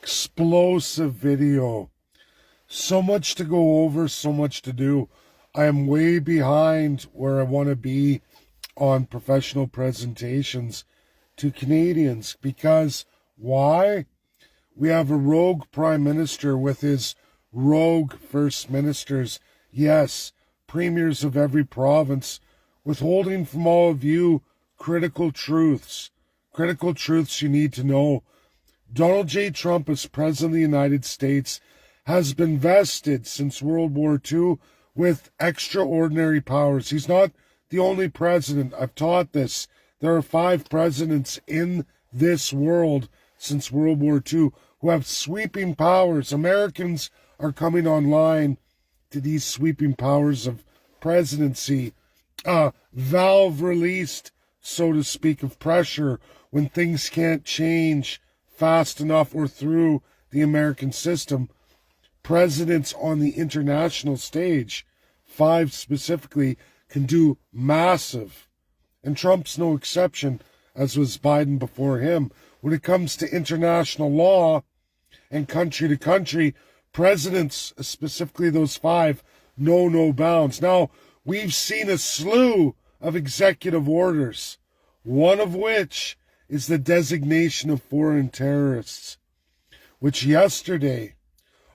Explosive video. So much to go over, so much to do. I am way behind where I want to be on professional presentations to Canadians because why? We have a rogue prime minister with his rogue first ministers. Yes, premiers of every province, withholding from all of you critical truths you need to know. Donald J. Trump, as President of the United States, has been vested since World War II with extraordinary powers. He's not the only president. I've taught this. There are 5 presidents in this world since World War II who have sweeping powers. Americans are coming online to these sweeping powers of presidency. Valve released, so to speak, of pressure when things can't change fast enough or through the American system. Presidents on the international stage, 5 specifically, can do massive. And Trump's no exception, as was Biden before him. When it comes to international law and country to country, presidents, specifically those 5, know no bounds. Now, we've seen a slew of executive orders, one of which is the designation of foreign terrorists, which yesterday,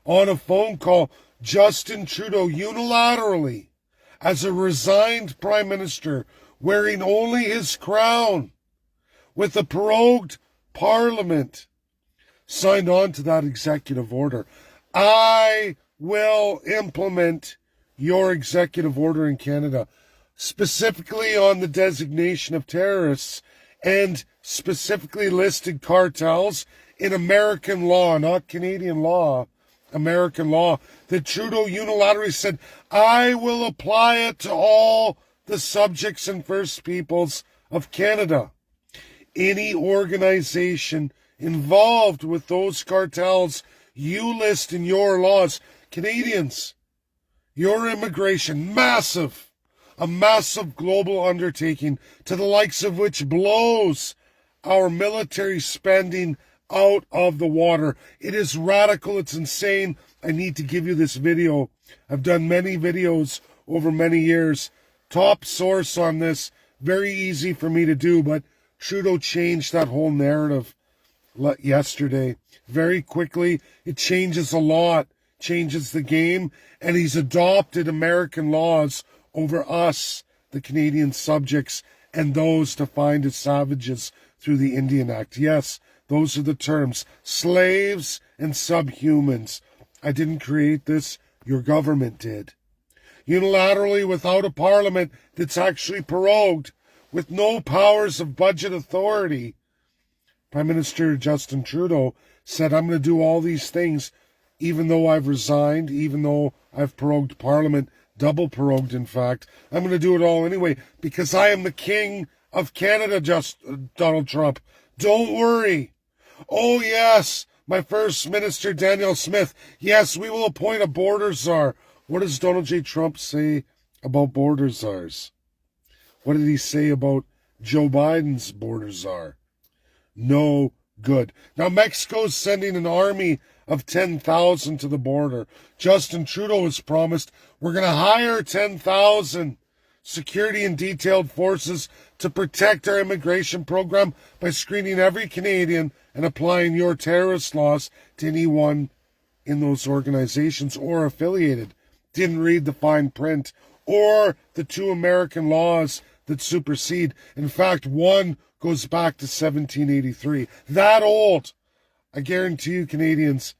on a phone call, Justin Trudeau unilaterally, as a resigned prime minister, wearing only his crown, with a prorogued parliament, signed on to that executive order. I will implement your executive order in Canada, specifically on the designation of terrorists and specifically listed cartels in American law, not Canadian law, American law, that Trudeau unilaterally said, I will apply it to all the subjects and First Peoples of Canada. Any organization involved with those cartels you list in your laws. Canadians, your immigration, a massive global undertaking to the likes of which blows our military spending out of the water. It is radical. It's insane. I need to give you this video. I've done many videos over many years. Top source on this. Very easy for me to do, but Trudeau changed that whole narrative yesterday. Very quickly. It changes a lot. Changes the game. And he's adopted American laws over us, the Canadian subjects, and those defined as savages through the Indian Act. Yes, those are the terms. Slaves and subhumans. I didn't create this. Your government did. Unilaterally, without a parliament that's actually prorogued, with no powers of budget authority, Prime Minister Justin Trudeau said, I'm going to do all these things, even though I've resigned, even though I've prorogued Parliament, double prorogued, in fact. I'm going to do it all anyway, because I am the King of Canada, Donald Trump. Don't worry. Oh, yes, my First Minister, Danielle Smith. Yes, we will appoint a border czar. What does Donald J. Trump say about border czars? What did he say about Joe Biden's border czar? No good. Now, Mexico's sending an army of 10,000 to the border. Justin Trudeau has promised we're going to hire 10,000 security and detailed forces to protect our immigration program by screening every Canadian and applying your terrorist laws to anyone in those organizations or affiliated. Didn't read the fine print or the 2 American laws that supersede. In fact, one goes back to 1783. That old. I guarantee you, Canadians,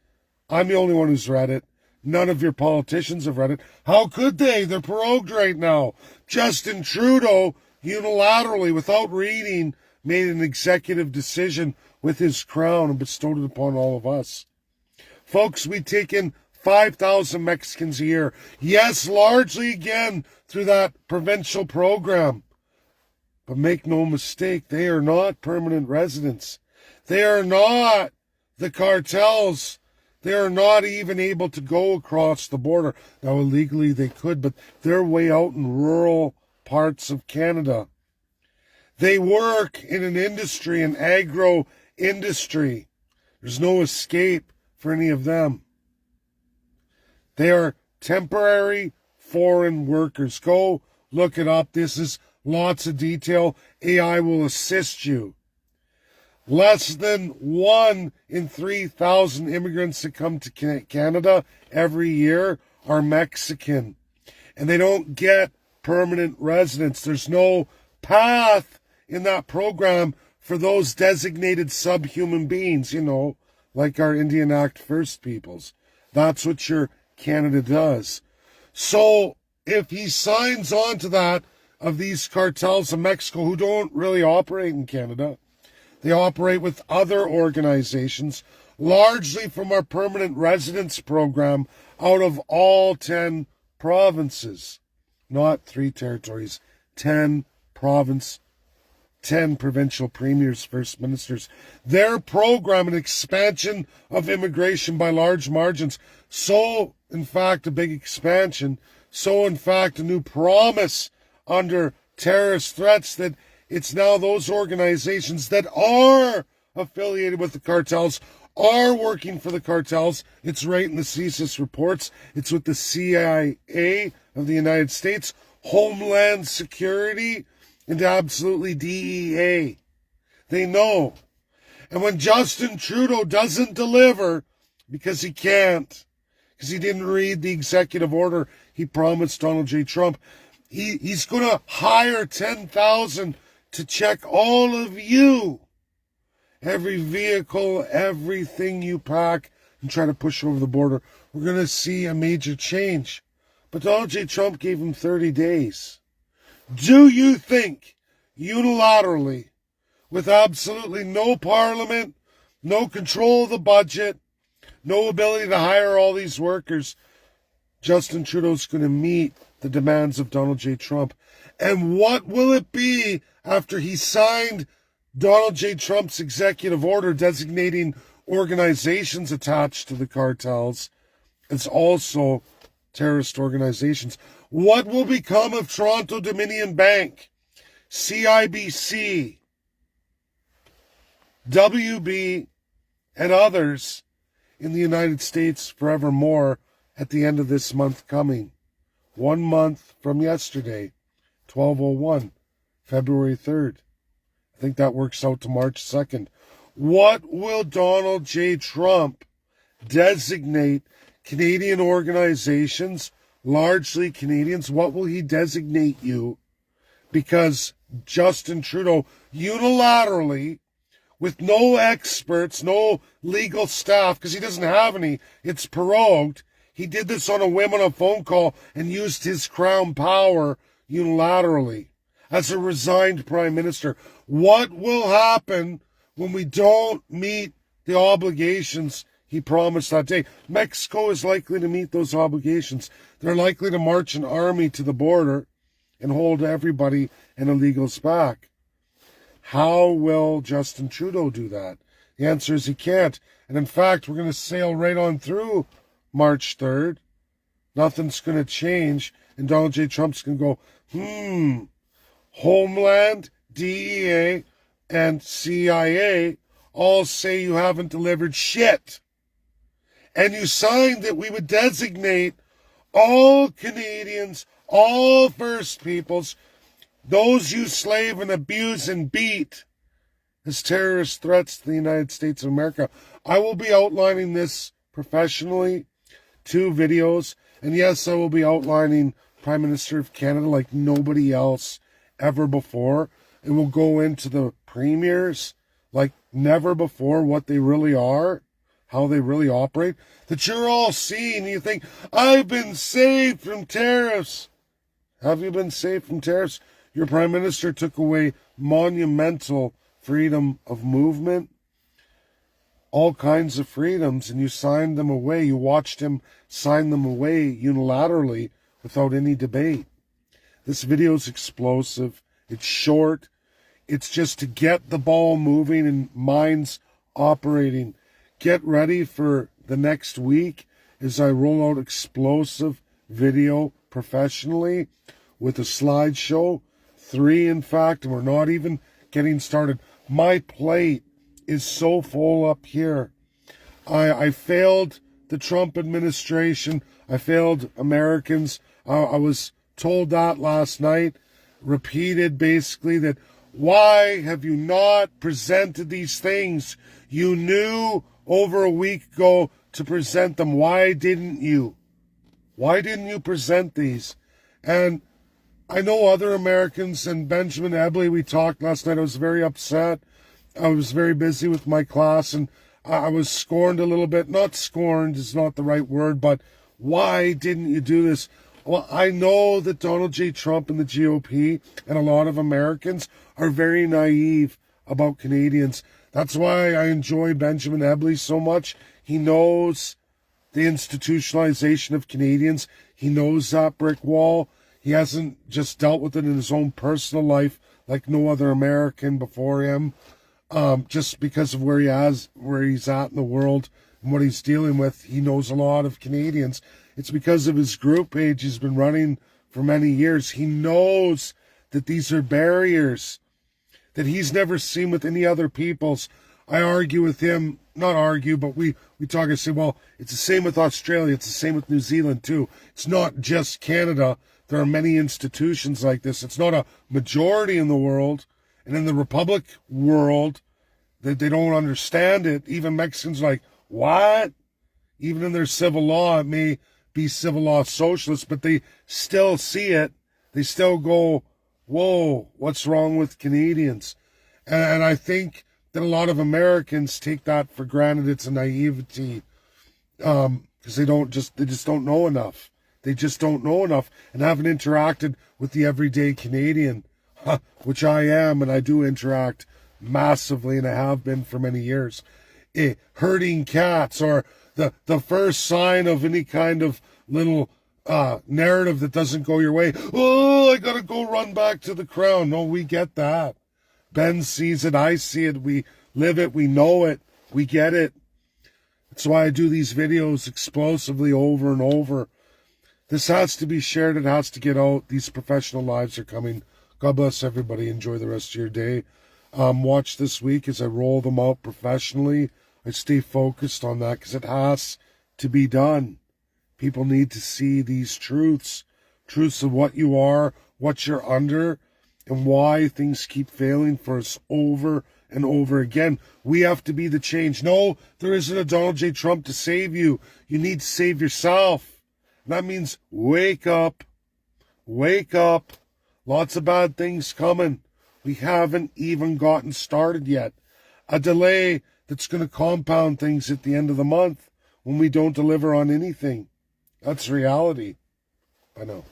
I'm the only one who's read it. None of your politicians have read it. How could they? They're prorogued right now. Justin Trudeau, unilaterally, without reading, made an executive decision with his crown and bestowed it upon all of us. Folks, we take in 5,000 Mexicans a year. Yes, largely again through that provincial program. But make no mistake, they are not permanent residents. They are not the cartels. They are not even able to go across the border. Now, illegally they could, but they're way out in rural parts of Canada. They work in an industry, an agro industry. There's no escape for any of them. They are temporary foreign workers. Go look it up. This is lots of detail. AI will assist you. Less than 1 in 3,000 immigrants that come to Canada every year are Mexican. And they don't get permanent residence. There's no path in that program for those designated subhuman beings, like our Indian Act First Peoples. That's what your Canada does. So if he signs on to that, of these cartels in Mexico who don't really operate in Canada, they operate with other organizations, largely from our permanent residence program out of all 10 provinces. Not 3 territories, 10 provincial premiers, first ministers. Their program, an expansion of immigration by large margins. So, in fact, a big expansion. So, in fact, a new promise under terrorist threats that it's now those organizations that are affiliated with the cartels, are working for the cartels. It's right in the CSIS reports. It's with the CIA of the United States, Homeland Security, and absolutely DEA. They know. And when Justin Trudeau doesn't deliver, because he can't, because he didn't read the executive order he promised Donald J. Trump, he's going to hire 10,000 to check all of you. Every vehicle, everything you pack, and try to push over the border. We're going to see a major change. But Donald J. Trump gave him 30 days. Do you think, unilaterally, with absolutely no parliament, no control of the budget, no ability to hire all these workers, Justin Trudeau's going to meet the demands of Donald J. Trump? And what will it be after he signed Donald J. Trump's executive order designating organizations attached to the cartels as also terrorist organizations? What will become of Toronto Dominion Bank, CIBC, WB, and others in the United States forevermore at the end of this month coming? 1 month from yesterday, 12/01, February 3rd. I think that works out to March 2nd. What will Donald J. Trump designate Canadian organizations, largely Canadians? What will he designate you? Because Justin Trudeau unilaterally, with no experts, no legal staff, because he doesn't have any, it's prorogued. He did this on a whim on a phone call and used his crown power unilaterally as a resigned prime minister. What will happen when we don't meet the obligations he promised that day? Mexico is likely to meet those obligations. They're likely to march an army to the border and hold everybody and illegals back. How will Justin Trudeau do that? The answer is he can't. And in fact, we're going to sail right on through March 3rd. Nothing's going to change. And Donald J. Trump's going to go, Homeland, DEA, and CIA all say you haven't delivered shit. And you signed that we would designate all Canadians, all First Peoples, those you slave and abuse and beat, as terrorist threats to the United States of America. I will be outlining this professionally, 2 videos. And yes, I will be outlining Prime Minister of Canada like nobody else ever before. It will go into the premiers like never before, what they really are, how they really operate, that you're all seeing. You think, I've been saved from tariffs. Have you been saved from tariffs? Your Prime Minister took away monumental freedom of movement, all kinds of freedoms, and you signed them away. You watched him sign them away unilaterally without any debate. This video is explosive. It's short. It's just to get the ball moving and minds operating. Get ready for the next week as I roll out explosive video professionally with a slideshow. 3, in fact, and we're not even getting started. My plate is so full up here. I failed the Trump administration. I failed Americans. I was told that last night, repeated basically, that why have you not presented these things? You knew over a week ago to present them. Why didn't you? Why didn't you present these? And I know other Americans, and Benjamin Ebley, we talked last night. I was very upset. I was very busy with my class, and I was scorned a little bit. Not scorned is not the right word, but why didn't you do this? Well, I know that Donald J. Trump and the GOP and a lot of Americans are very naive about Canadians. That's why I enjoy Benjamin Ebley so much. He knows the institutionalization of Canadians. He knows that brick wall. He hasn't just dealt with it in his own personal life like no other American before him, just because of where he's at in the world and what he's dealing with. He knows a lot of Canadians. It's because of his group page he's been running for many years. He knows that these are barriers that he's never seen with any other peoples. I argue with him, not argue, but we talk and say, well, it's the same with Australia. It's the same with New Zealand too. It's not just Canada. There are many institutions like this. It's not a majority in the world. And in the Republic world, that they don't understand it. Even Mexicans are like, what? Even in their civil law, it may be civil law socialist, but they still see it. They still go, whoa, what's wrong with Canadians? And I think that a lot of Americans take that for granted. It's a naivety, because they just don't know enough. They just don't know enough and haven't interacted with the everyday Canadian, which I am, and I do interact massively, and I have been for many years. Herding cats, or the first sign of any kind of little narrative that doesn't go your way. Oh, I gotta go run back to the Crown. No, we get that. Ben sees it, I see it, we live it, we know it, we get it. That's why I do these videos explosively over and over. This has to be shared, it has to get out. These professional lives are coming. God bless everybody. Enjoy the rest of your day. Watch this week as I roll them out professionally. I stay focused on that because it has to be done. People need to see these truths of what you are, what you're under, and why things keep failing for us over and over again. We have to be the change. No, there isn't a Donald J. Trump to save you. You need to save yourself. And that means wake up. Wake up. Lots of bad things coming. We haven't even gotten started yet. A delay that's going to compound things at the end of the month when we don't deliver on anything. That's reality. I know.